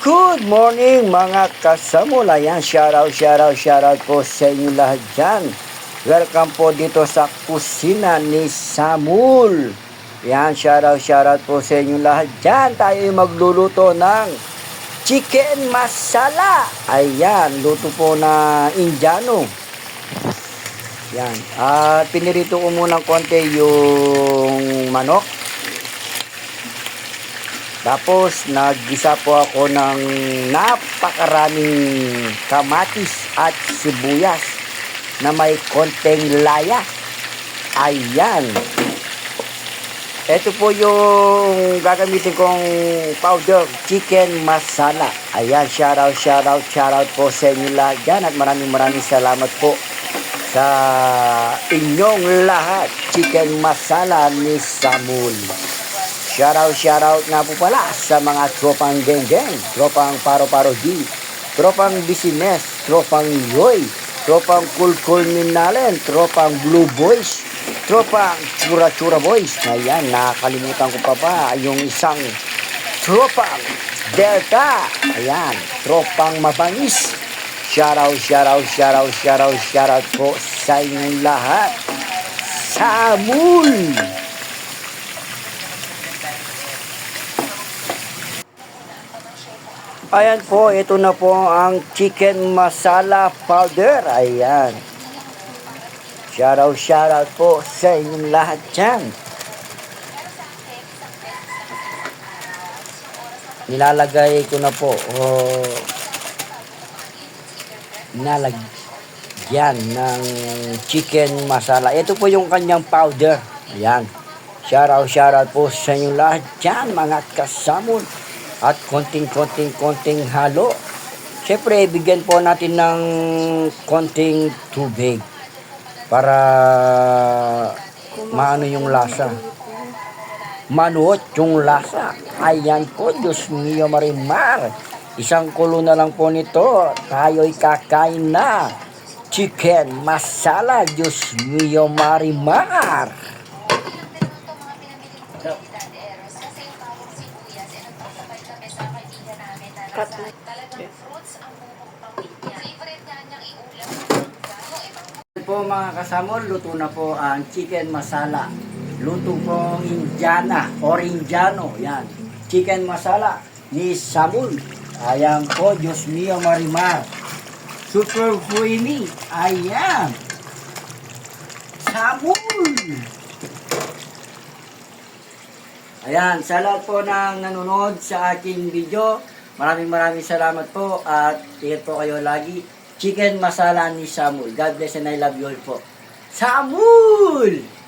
Good morning mga kasamula. Yan, shoutout po sa inyo lahat dyan. Welcome po dito sa kusina ni Samul. Yan, shoutout po sa inyo lahat dyan. Tayo ay magluluto ng chicken masala. Ayan, luto po na Indiano. Yan, pinirito ko muna konti yung manok. Tapos, naggisa po ako ng napakaraming kamatis at sibuyas na may konting laya. Ayan. Ito po yung gagamitin kong powder, chicken masala. Ayan, shoutout po sa inyo lahat dyan. At maraming salamat po sa inyong lahat. Chicken masala ni Samul. Shoutout nga po pala sa mga tropang geng-geng, tropang paro-paro G, tropang business, tropang yoy, tropang cool minalen, tropang blue boys, tropang chura boys. Ayan, nakalimutan ko pa yung isang tropang delta. Ayan, tropang mabangis. Shoutout po sa inyong lahat. Samul! Ayan po, ito na po ang chicken masala powder. Ayan. Shoutout po sa inyong lahat dyan. Nilalagay ko na po. Nilalagyan ng chicken masala. Ito po yung kanyang powder. Ayan. Shoutout po sa inyong lahat dyan, mga kasamon. At konting halo. Siyempre, bigyan po natin ng konting tubig para maano yung lasa. Manuot yung lasa. Ayan po, Diyos mio marimar. Isang kulo na lang po nito. Tayo'y kakain na. Chicken masala, Diyos mio marimar. Po mga kasamol, luto na po ang chicken masala. Luto po Indiano. Yan. Chicken masala ni Samul. Ayan po, Diyos mio marimar. Super creamy. Ayan. Samul. Ayan, sa lahat po ng nanonood sa aking video, maraming salamat po at ingat po kayo lagi. Chicken masala ni Samul. God bless and I love you all po. Samul!